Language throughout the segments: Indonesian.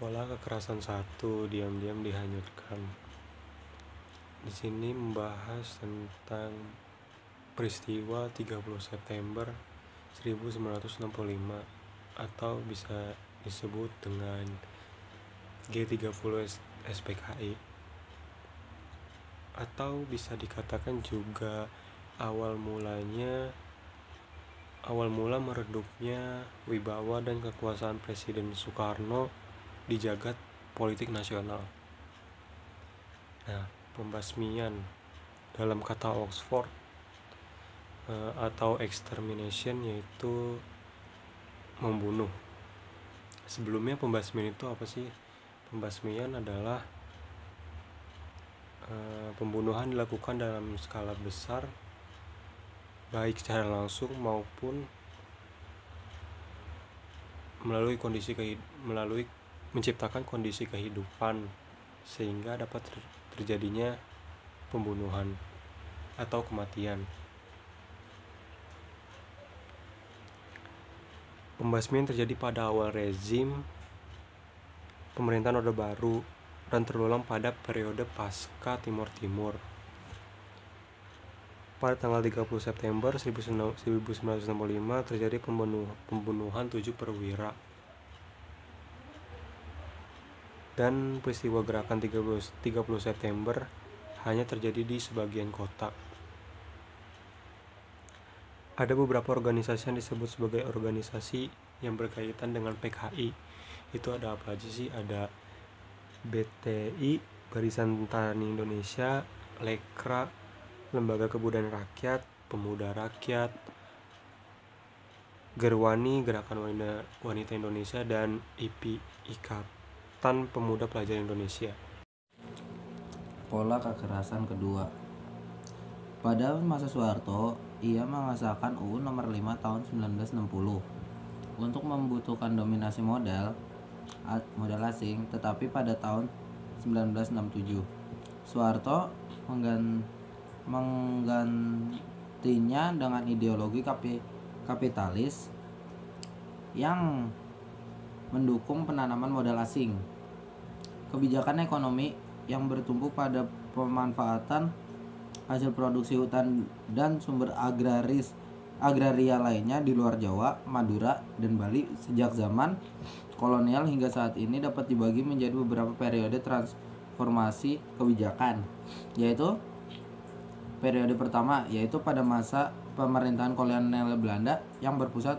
Pola kekerasan satu diam-diam dihanyutkan. Di sini membahas tentang peristiwa 30 September 1965 atau bisa disebut dengan G30 SPKI, atau bisa dikatakan juga awal mula meredupnya wibawa dan kekuasaan Presiden Soekarno di jagat politik nasional. Nah, pembasmian dalam kata Oxford atau extermination yaitu membunuh. Sebelumnya pembasmian itu apa sih? Pembasmian adalah pembunuhan dilakukan dalam skala besar, baik secara langsung maupun melalui menciptakan kondisi kehidupan sehingga dapat terjadinya pembunuhan atau kematian. Pembasmian terjadi pada awal rezim pemerintahan Orde Baru dan terulang pada periode pasca Timur Timur. Pada tanggal 30 September 1965 terjadi pembunuhan 7 perwira. Dan peristiwa gerakan 30 September hanya terjadi di sebagian kota. Ada beberapa organisasi yang disebut sebagai organisasi yang berkaitan dengan PKI. Itu ada apa aja sih? Ada BTI, Barisan Tani Indonesia, Lekra, Lembaga Kebudayaan Rakyat, Pemuda Rakyat, Gerwani, Gerakan Wanita Indonesia, dan IPI, Ikatan Pemuda Pelajar Indonesia. Pola kekerasan kedua. Pada masa Soeharto, ia mengesahkan UU Nomor 5 Tahun 1960 untuk membutuhkan dominasi modal asing, tetapi pada tahun 1967 Soeharto menggantinya dengan ideologi kapitalis yang mendukung penanaman modal asing. Kebijakan ekonomi yang bertumpu pada pemanfaatan hasil produksi hutan dan sumber agraria lainnya di luar Jawa, Madura, dan Bali sejak zaman kolonial hingga saat ini dapat dibagi menjadi beberapa periode transformasi kebijakan, yaitu periode pertama yaitu pada masa pemerintahan kolonial Belanda yang berpusat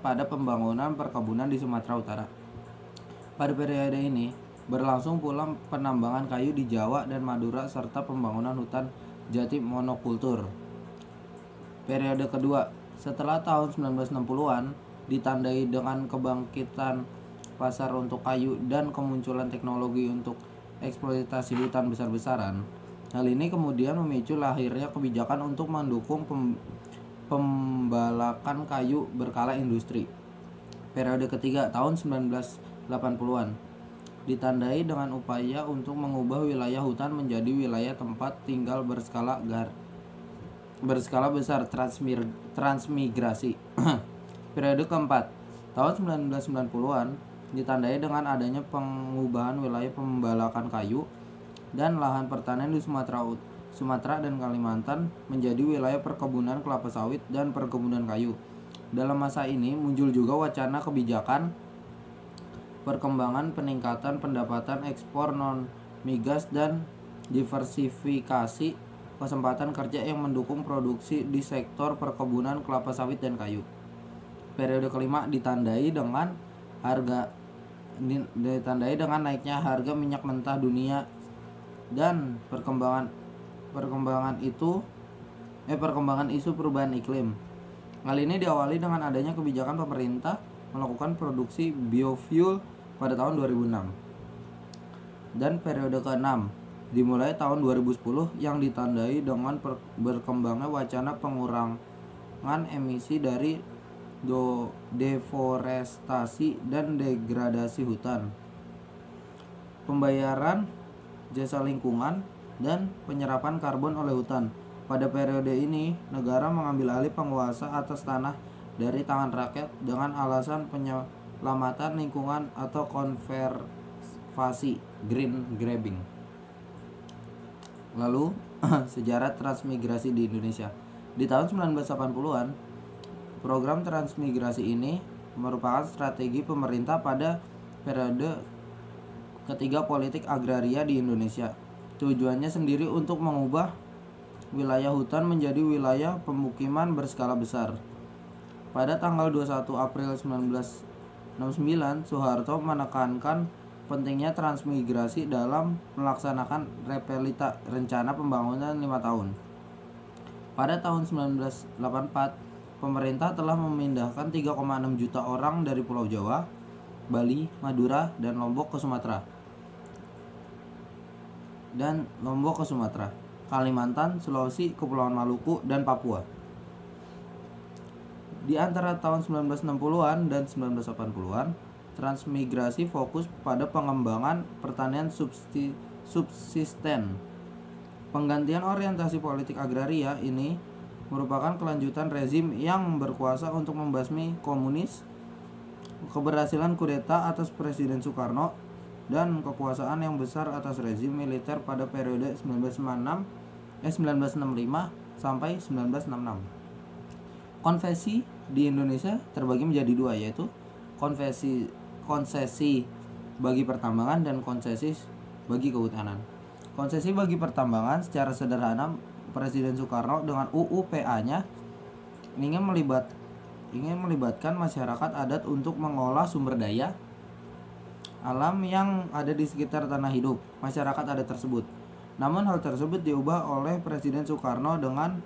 pada pembangunan perkebunan di Sumatera Utara. Pada periode ini berlangsung pula penambangan kayu di Jawa dan Madura serta pembangunan hutan jati monokultur. Periode kedua setelah tahun 1960-an ditandai dengan kebangkitan pasar untuk kayu dan kemunculan teknologi untuk eksploitasi hutan besar-besaran. Hal ini kemudian memicu lahirnya kebijakan untuk mendukung pembalakan kayu berkala industri. Periode ketiga tahun 1980-an ditandai dengan upaya untuk mengubah wilayah hutan menjadi wilayah tempat tinggal berskala besar transmigrasi. Periode keempat tahun 1990-an ditandai dengan adanya pengubahan wilayah pembalakan kayu dan lahan pertanian di Sumatera dan Kalimantan menjadi wilayah perkebunan kelapa sawit dan perkebunan kayu. Dalam masa ini muncul juga wacana kebijakan perkembangan peningkatan pendapatan ekspor non-migas dan diversifikasi kesempatan kerja yang mendukung produksi di sektor perkebunan kelapa sawit dan kayu. Periode kelima ditandai dengan naiknya harga minyak mentah dunia dan perkembangan isu perubahan iklim. Hal ini diawali dengan adanya kebijakan pemerintah melakukan produksi biofuel pada tahun 2006. Dan periode ke-6 dimulai tahun 2010 yang ditandai dengan berkembangnya wacana pengurangan emisi dari deforestasi dan degradasi hutan, pembayaran jasa lingkungan, dan penyerapan karbon oleh hutan. Pada periode ini, negara mengambil alih penguasa atas tanah dari tangan rakyat dengan alasan penyelamatan lingkungan atau konservasi green grabbing. Lalu sejarah transmigrasi di Indonesia. Di tahun 1980-an, program transmigrasi ini merupakan strategi pemerintah pada periode ketiga politik agraria di Indonesia. Tujuannya sendiri untuk mengubah wilayah hutan menjadi wilayah pemukiman berskala besar. Pada tanggal 21 April 1969, Soeharto menekankan pentingnya transmigrasi dalam melaksanakan rencana pembangunan 5 tahun. Pada tahun 1984, pemerintah telah memindahkan 3,6 juta orang dari Pulau Jawa, Bali, Madura, dan Lombok ke Sumatera, Kalimantan, Sulawesi, Kepulauan Maluku, dan Papua. Di antara tahun 1960-an dan 1980-an, transmigrasi fokus pada pengembangan pertanian subsisten. Penggantian orientasi politik agraria ini merupakan kelanjutan rezim yang berkuasa untuk membasmi komunis, keberhasilan kudeta atas Presiden Soekarno, dan kekuasaan yang besar atas rezim militer pada periode 1965 sampai 1966. Konsesi di Indonesia terbagi menjadi dua, yaitu konsesi bagi pertambangan dan konsesi bagi kehutanan. Konsesi bagi pertambangan secara sederhana, Presiden Soekarno dengan UU-PA-nya ingin melibatkan masyarakat adat untuk mengolah sumber daya alam yang ada di sekitar tanah hidup masyarakat adat tersebut. Namun hal tersebut diubah oleh Presiden Soekarno dengan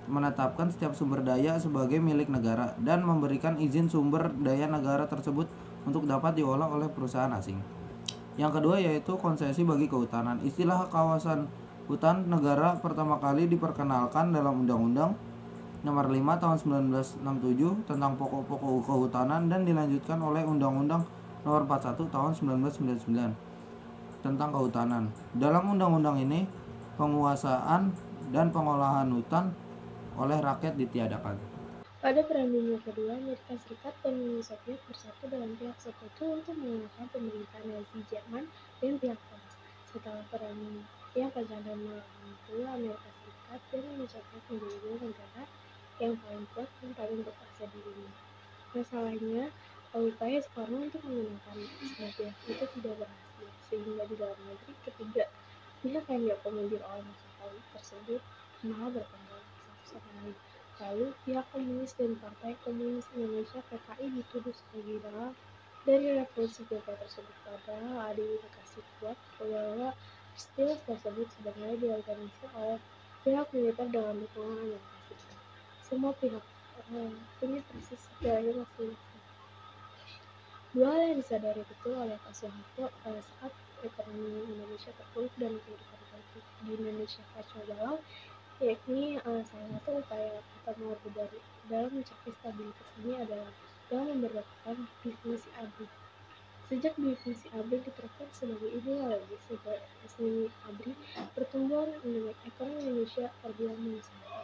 menetapkan setiap sumber daya sebagai milik negara dan memberikan izin sumber daya negara tersebut untuk dapat diolah oleh perusahaan asing. Yang kedua yaitu konsesi bagi kehutanan. Istilah kawasan hutan negara pertama kali diperkenalkan dalam Undang-Undang Nomor 5 Tahun 1967 tentang pokok-pokok kehutanan dan dilanjutkan oleh Undang-Undang Nomor 41 Tahun 1999 tentang kehutanan. Dalam undang-undang ini, penguasaan dan pengolahan hutan oleh rakyat ditiadakan. Pada Perang Dunia Kedua, Amerika Serikat dan Uni Soviet bersatu dengan pihak sekutu untuk mengalahkan pemerintahan Nazi Jerman dan pihak Paris. Setelah perang yang panjang dan melelahkan itu, Amerika Serikat dan Uni Soviet menjadi dua negara yang paling kuat dan paling berkuasa di dunia. Masalahnya, upaya Soekarno untuk menenangkan semua pihak itu tidak berhasil, sehingga di dalam negeri ketiga pihak yang diakomodir oleh masalah tersebut malah berkembang satu sama lain. Lalu, pihak komunis dan Partai Komunis Indonesia (PKI) dituduh sebagai dalang dari revolusi Kuba tersebut, padahal ada indikasi kuat bahwa peristiwa tersebut sebenarnya diorganisir oleh pihak militer dengan dukungan Amerika Serikat. Semua pihak punya versi sejarahnya masing-masing. Dua hal yang disadari betul oleh Pak Soeharto saat ekonomi Indonesia terpuruk dan kehidupan politik di Indonesia kacau balau, yakni salah satu upaya utama Orde Baru dalam mencapai stabilitas ini adalah dengan memberlakukan definisi ABRI. Sejak definisi ABRI diterapkan sebagai ideologi resmi ABRI, pertumbuhan ekonomi Indonesia terbilang mengusahakan.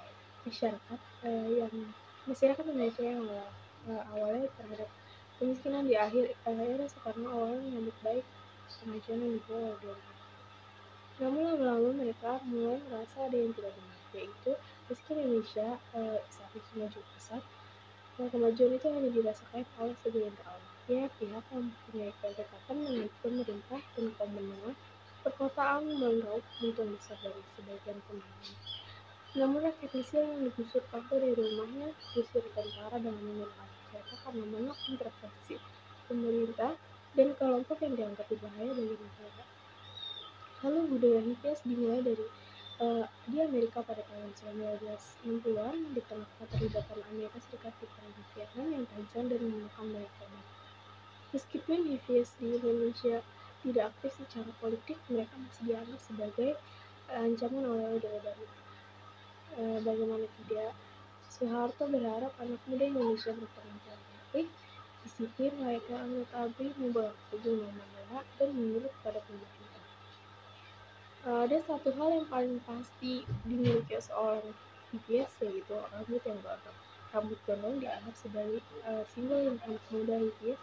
Masyarakat Indonesia yang awalnya terhadap kemiskinan di akhir era Soekarno awalnya menyambut baik kemajuan yang dibawa oleh Orde Baru. Namun lama-lama mereka mulai merasa ada yang tidak benar, yaitu meski Indonesia saat itu maju pesat, kemajuan itu hanya dirasakan oleh segelintir orang. Pihak yang mempunyai kedekatan dengan pemerintah dan kaum menengah perkotaan meraup untung besar dari sebagian pembangunan. Namun rakyat Mesir yang digusur paksa dari rumahnya, diusir tentara dengan menggunakan senjata karena menolak intervensi pemerintah dan kelompok yang dianggap berbahaya bagi negara. Lalu budaya hipias dimulai di Amerika pada tahun 1960-an di tengah keterlibatan Amerika Serikat di Perang Vietnam yang tajam dan memakan banyak korban. Meskipun hipias di Indonesia tidak aktif secara politik, mereka masih dianggap sebagai ancaman oleh Orde Baru. Bagaimana tidak, Soeharto berharap anak muda Indonesia berpemikiran kritis, disiplin layaknya anggota ABRI, membawa sejumlah negara dan menurut pada pemerintah. Ada satu hal yang paling pasti dimiliki seorang hipias, yaitu rambut yang gondrong. Rambut gondrong dianggap sebagai simbol yang anak muda hipis,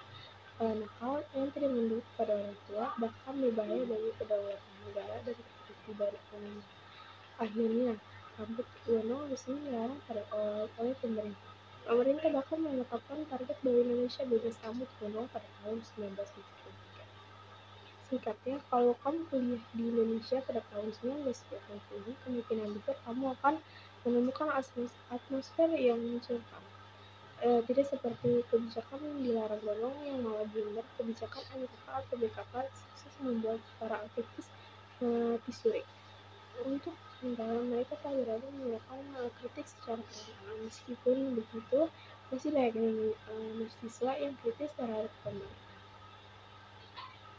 nakal, yang tidak mendukung pada orang tua, bahkan berbahaya bagi kedaulatan negara dan ketertiban ekonomi. Akhirnya, rambut gondrong resmi dilarang oleh pemerintah. Pemerintah bahkan menetapkan target bahwa Indonesia bebas rambut gondrong pada tahun 1973. Singkatnya, kalau kamu kuliah di Indonesia pada tahun 1980, kemungkinan besar kamu akan menemukan atmosfer yang mencurahkan. Tidak seperti kebijakan dilarang gondrong yang malah blunder. Kebijakan NKK atau BKK sukses membuat para aktivis tisu untuk sementara mereka tak berani melakukan kritik secara terang. Meskipun begitu, masih banyak mahasiswa yang kritis terhadap pemerintah.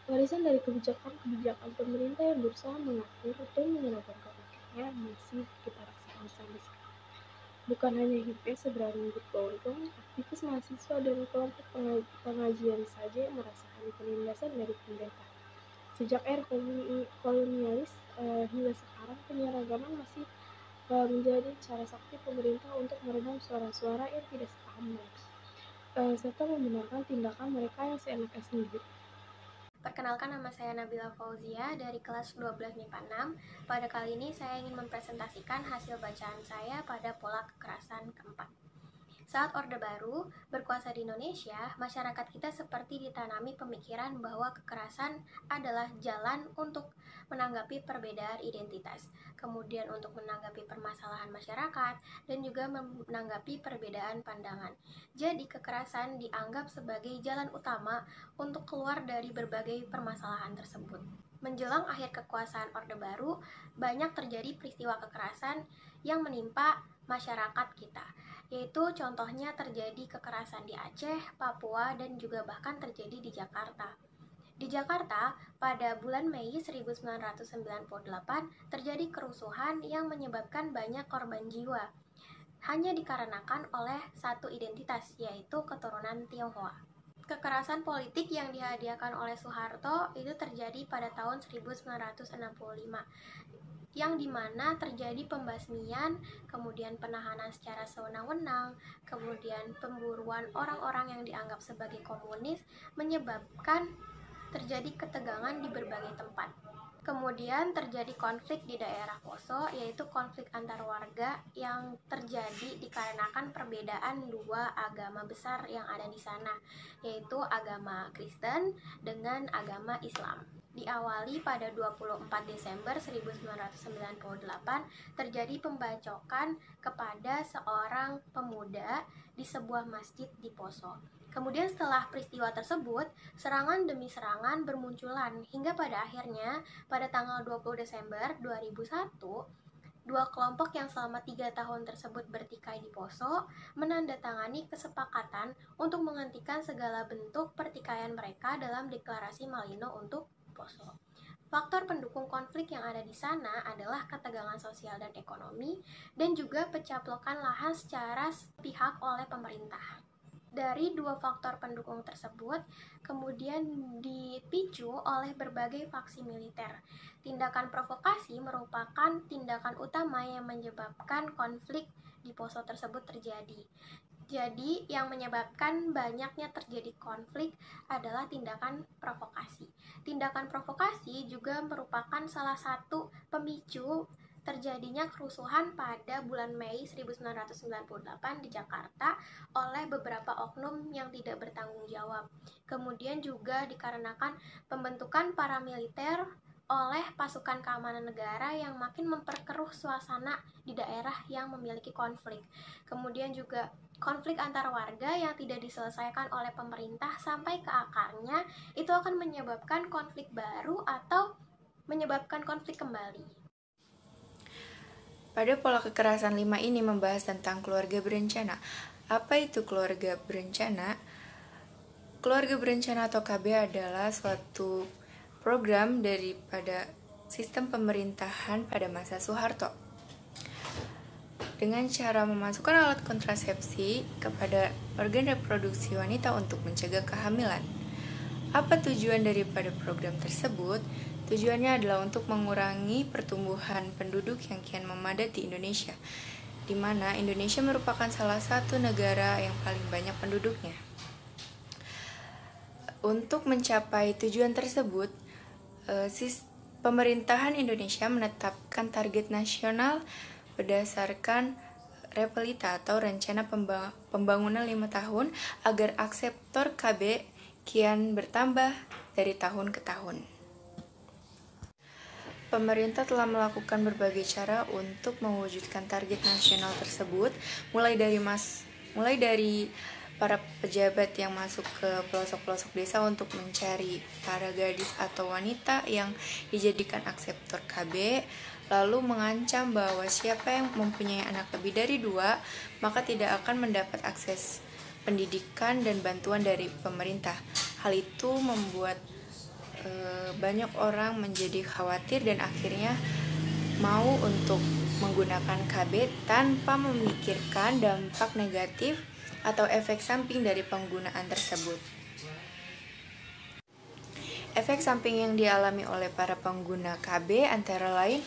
Warisan dari kebijakan-kebijakan pemerintah yang berusaha mengatur dan menyelamatkan rakyatnya masih kita rasakan sampai sekarang. Bukan hanya hipes seberani bergondong, aktivis mahasiswa dan kelompok pengajian saja yang merasakan penindasan dari pemerintah. Sejak era kolonialis hingga sekarang, penyeragaman masih menjadi cara sakti pemerintah untuk meredam suara-suara yang tidak sepaham mereka, serta membenarkan tindakan mereka yang seenaknya sendiri. Perkenalkan, nama saya Nabila Fauzia dari kelas 12 MIPA 6. Pada kali ini saya ingin mempresentasikan hasil bacaan saya pada pola kekerasan keempat. Saat Orde Baru berkuasa di Indonesia, masyarakat kita seperti ditanami pemikiran bahwa kekerasan adalah jalan untuk menanggapi perbedaan identitas, kemudian untuk menanggapi permasalahan masyarakat, dan juga menanggapi perbedaan pandangan. Jadi kekerasan dianggap sebagai jalan utama untuk keluar dari berbagai permasalahan tersebut. Menjelang akhir kekuasaan Orde Baru, banyak terjadi peristiwa kekerasan yang menimpa masyarakat kita, yaitu contohnya terjadi kekerasan di Aceh, Papua, dan juga bahkan terjadi di Jakarta. Di Jakarta, pada bulan Mei 1998, terjadi kerusuhan yang menyebabkan banyak korban jiwa, hanya dikarenakan oleh satu identitas, yaitu keturunan Tionghoa. Kekerasan politik yang dihadiahkan oleh Soeharto itu terjadi pada tahun 1965, yang dimana terjadi pembasmian, kemudian penahanan secara sewenang-wenang, kemudian pemburuan orang-orang yang dianggap sebagai komunis, menyebabkan terjadi ketegangan di berbagai tempat. Kemudian terjadi konflik di daerah Poso, yaitu konflik antar warga yang terjadi dikarenakan perbedaan dua agama besar yang ada di sana, yaitu agama Kristen dengan agama Islam. Diawali pada 24 Desember 1998, terjadi pembacokan kepada seorang pemuda di sebuah masjid di Poso. Kemudian setelah peristiwa tersebut, serangan demi serangan bermunculan hingga pada akhirnya pada tanggal 20 Desember 2001, dua kelompok yang selama 3 tahun tersebut bertikai di Poso menandatangani kesepakatan untuk menghentikan segala bentuk pertikaian mereka dalam deklarasi Malino untuk Poso. Faktor pendukung konflik yang ada di sana adalah ketegangan sosial dan ekonomi, dan juga pencaplokan lahan secara sepihak oleh pemerintah. Dari dua faktor pendukung tersebut kemudian dipicu oleh berbagai faksi militer. Tindakan provokasi merupakan tindakan utama yang menyebabkan konflik di Poso tersebut terjadi. Jadi yang menyebabkan banyaknya terjadi konflik adalah tindakan provokasi. Tindakan provokasi juga merupakan salah satu pemicu terjadinya kerusuhan pada bulan Mei 1998 di Jakarta oleh beberapa oknum yang tidak bertanggung jawab. Kemudian juga dikarenakan pembentukan paramiliter oleh pasukan keamanan negara yang makin memperkeruh suasana di daerah yang memiliki konflik. Kemudian juga konflik antar warga yang tidak diselesaikan oleh pemerintah sampai ke akarnya, itu akan menyebabkan konflik baru atau menyebabkan konflik kembali. Pada pola kekerasan 5 ini membahas tentang keluarga berencana. Apa itu keluarga berencana? Keluarga berencana atau KB adalah suatu program daripada sistem pemerintahan pada masa Soeharto. Dengan cara memasukkan alat kontrasepsi kepada organ reproduksi wanita untuk mencegah kehamilan. Apa tujuan daripada program tersebut? Tujuannya adalah untuk mengurangi pertumbuhan penduduk yang kian memadat di Indonesia. di mana Indonesia merupakan salah satu negara yang paling banyak penduduknya. Untuk mencapai tujuan tersebut, pemerintahan Indonesia menetapkan target nasional berdasarkan Repelita atau Rencana Pembangunan 5 tahun agar akseptor KB kian bertambah dari tahun ke tahun. Pemerintah telah melakukan berbagai cara untuk mewujudkan target nasional tersebut, mulai dari para pejabat yang masuk ke pelosok-pelosok desa untuk mencari para gadis atau wanita yang dijadikan akseptor KB, lalu mengancam bahwa siapa yang mempunyai anak lebih dari 2 maka tidak akan mendapat akses pendidikan dan bantuan dari pemerintah. Hal itu membuat banyak orang menjadi khawatir dan akhirnya mau untuk menggunakan KB tanpa memikirkan dampak negatif atau efek samping dari penggunaan tersebut. Efek samping yang dialami oleh para pengguna KB antara lain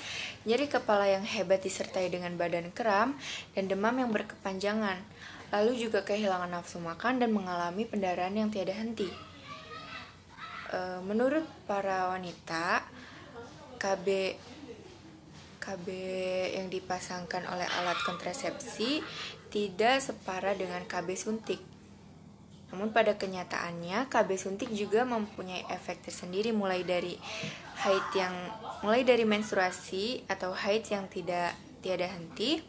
nyeri kepala yang hebat disertai dengan badan kram dan demam yang berkepanjangan, lalu juga kehilangan nafsu makan dan mengalami pendarahan yang tiada henti. Menurut para wanita, KB yang dipasangkan oleh alat kontrasepsi tidak separah dengan KB suntik. Namun pada kenyataannya KB suntik juga mempunyai efek tersendiri, mulai dari menstruasi atau haid yang tiada henti,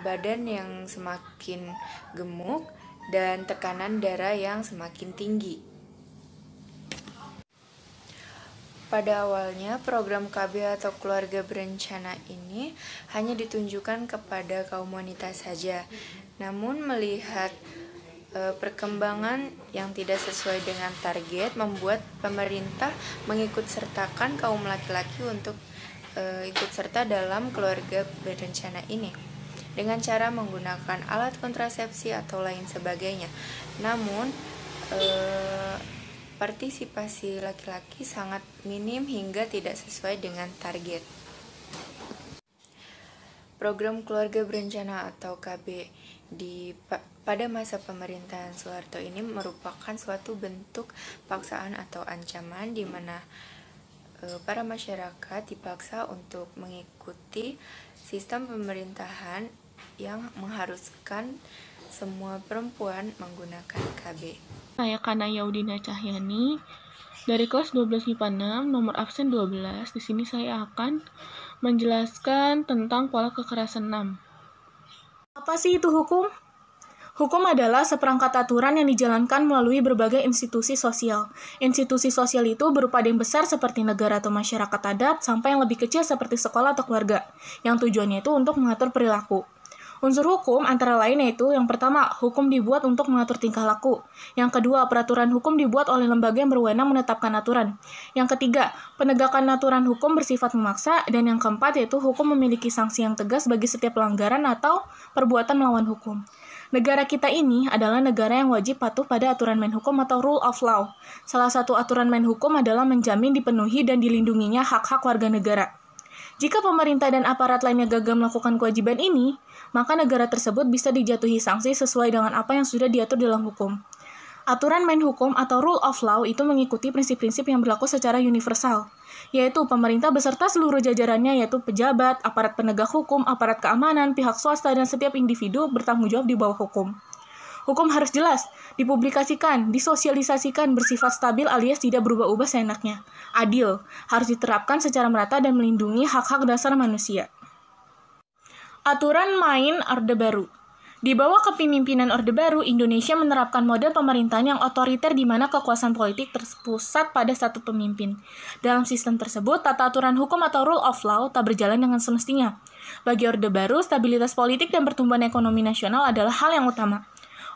badan yang semakin gemuk, dan tekanan darah yang semakin tinggi. Pada awalnya, program KB atau keluarga berencana ini hanya ditunjukkan kepada kaum wanita saja. Namun melihat perkembangan yang tidak sesuai dengan target membuat pemerintah mengikut sertakan kaum laki-laki untuk ikut serta dalam keluarga berencana ini dengan cara menggunakan alat kontrasepsi atau lain sebagainya. Namun partisipasi laki-laki sangat minim hingga tidak sesuai dengan target. Program keluarga berencana atau KB pada masa pemerintahan Soeharto ini merupakan suatu bentuk paksaan atau ancaman di mana para masyarakat dipaksa untuk mengikuti sistem pemerintahan yang mengharuskan semua perempuan menggunakan KB. Saya Kana Yaudina Cahyani dari kelas 12 MIPA 6 nomor absen 12. Di sini saya akan menjelaskan tentang pola kekerasan 6. Apa sih itu hukum? Hukum adalah seperangkat aturan yang dijalankan melalui berbagai institusi sosial. Institusi sosial itu berupa yang besar seperti negara atau masyarakat adat sampai yang lebih kecil seperti sekolah atau keluarga, yang tujuannya itu untuk mengatur perilaku. Unsur hukum antara lain yaitu yang pertama, hukum dibuat untuk mengatur tingkah laku. Yang kedua, peraturan hukum dibuat oleh lembaga yang berwenang menetapkan aturan. Yang ketiga, penegakan aturan hukum bersifat memaksa. Dan yang keempat yaitu hukum memiliki sanksi yang tegas bagi setiap pelanggaran atau perbuatan melawan hukum. Negara kita ini adalah negara yang wajib patuh pada aturan main hukum atau rule of law. Salah satu aturan main hukum adalah menjamin dipenuhi dan dilindunginya hak-hak warga negara. Jika pemerintah dan aparat lainnya gagal melakukan kewajiban ini, maka negara tersebut bisa dijatuhi sanksi sesuai dengan apa yang sudah diatur dalam hukum. Aturan main hukum atau rule of law itu mengikuti prinsip-prinsip yang berlaku secara universal, yaitu pemerintah beserta seluruh jajarannya yaitu pejabat, aparat penegak hukum, aparat keamanan, pihak swasta, dan setiap individu bertanggung jawab di bawah hukum. Hukum harus jelas, dipublikasikan, disosialisasikan, bersifat stabil alias tidak berubah-ubah seenaknya. Adil, harus diterapkan secara merata dan melindungi hak-hak dasar manusia. Aturan main Orde Baru. Di bawah kepemimpinan Orde Baru, Indonesia menerapkan model pemerintahan yang otoriter di mana kekuasaan politik terpusat pada satu pemimpin. Dalam sistem tersebut, tata aturan hukum atau rule of law tak berjalan dengan semestinya. Bagi Orde Baru, stabilitas politik dan pertumbuhan ekonomi nasional adalah hal yang utama.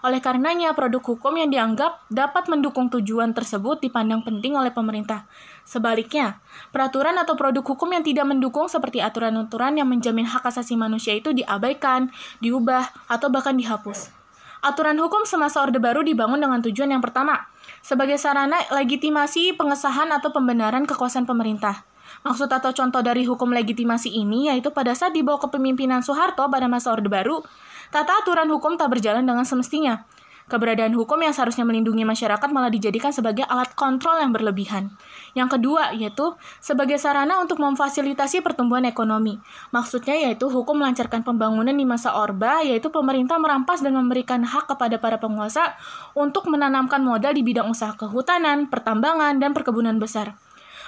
Oleh karenanya, produk hukum yang dianggap dapat mendukung tujuan tersebut dipandang penting oleh pemerintah. Sebaliknya, peraturan atau produk hukum yang tidak mendukung seperti aturan-aturan yang menjamin hak asasi manusia itu diabaikan, diubah, atau bahkan dihapus. Aturan hukum semasa Orde Baru dibangun dengan tujuan yang pertama, sebagai sarana legitimasi pengesahan atau pembenaran kekuasaan pemerintah. Maksud atau contoh dari hukum legitimasi ini yaitu pada saat di bawah kepemimpinan Soeharto pada masa Orde Baru, tata aturan hukum tak berjalan dengan semestinya. Keberadaan hukum yang seharusnya melindungi masyarakat malah dijadikan sebagai alat kontrol yang berlebihan. Yang kedua, yaitu sebagai sarana untuk memfasilitasi pertumbuhan ekonomi. Maksudnya yaitu hukum melancarkan pembangunan di masa Orba, yaitu pemerintah merampas dan memberikan hak kepada para penguasa untuk menanamkan modal di bidang usaha kehutanan, pertambangan, dan perkebunan besar.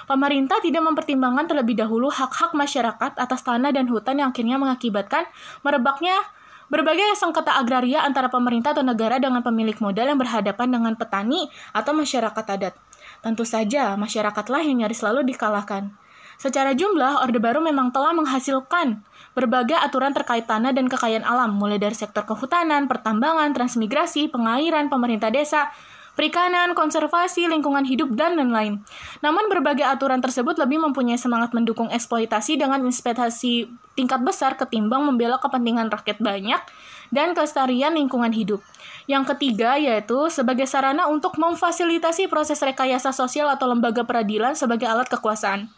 Pemerintah tidak mempertimbangkan terlebih dahulu hak-hak masyarakat atas tanah dan hutan yang akhirnya mengakibatkan merebaknya berbagai sengketa agraria antara pemerintah atau negara dengan pemilik modal yang berhadapan dengan petani atau masyarakat adat. Tentu saja, masyarakatlah yang nyaris selalu dikalahkan. Secara jumlah, Orde Baru memang telah menghasilkan berbagai aturan terkait tanah dan kekayaan alam, mulai dari sektor kehutanan, pertambangan, transmigrasi, pengairan, pemerintah desa, perikanan, konservasi, lingkungan hidup, dan lain-lain. Namun berbagai aturan tersebut lebih mempunyai semangat mendukung eksploitasi dengan investasi tingkat besar ketimbang membela kepentingan rakyat banyak dan kelestarian lingkungan hidup. Yang ketiga yaitu sebagai sarana untuk memfasilitasi proses rekayasa sosial atau lembaga peradilan sebagai alat kekuasaan.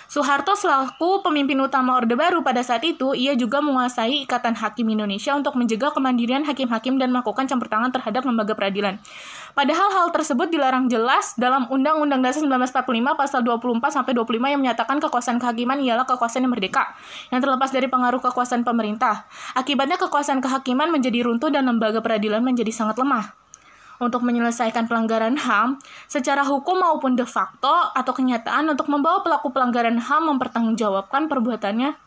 Soeharto selaku pemimpin utama Orde Baru pada saat itu, ia juga menguasai Ikatan Hakim Indonesia untuk mencegah kemandirian hakim-hakim dan melakukan campur tangan terhadap lembaga peradilan. Padahal hal tersebut dilarang jelas dalam Undang-Undang Dasar 1945 pasal 24-25 yang menyatakan kekuasaan kehakiman ialah kekuasaan yang merdeka, yang terlepas dari pengaruh kekuasaan pemerintah. Akibatnya kekuasaan kehakiman menjadi runtuh dan lembaga peradilan menjadi sangat lemah. Untuk menyelesaikan pelanggaran HAM secara hukum maupun de facto atau kenyataan untuk membawa pelaku pelanggaran HAM mempertanggungjawabkan perbuatannya,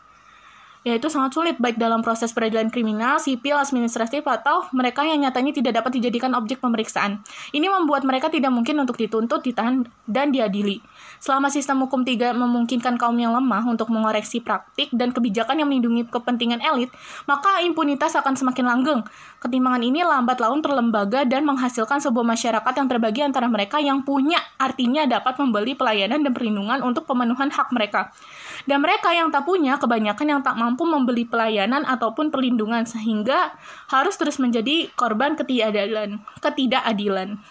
yaitu sangat sulit baik dalam proses peradilan kriminal, sipil, administratif, atau mereka yang nyatanya tidak dapat dijadikan objek pemeriksaan. Ini membuat mereka tidak mungkin untuk dituntut, ditahan, dan diadili. Selama sistem hukum tidak memungkinkan kaum yang lemah untuk mengoreksi praktik dan kebijakan yang melindungi kepentingan elit, maka impunitas akan semakin langgeng. Ketimpangan ini lambat laun terlembaga dan menghasilkan sebuah masyarakat yang terbagi antara mereka yang punya, artinya dapat membeli pelayanan dan perlindungan untuk pemenuhan hak mereka, dan mereka yang tak punya, kebanyakan yang tak mampu membeli pelayanan ataupun perlindungan, sehingga harus terus menjadi korban ketidakadilan.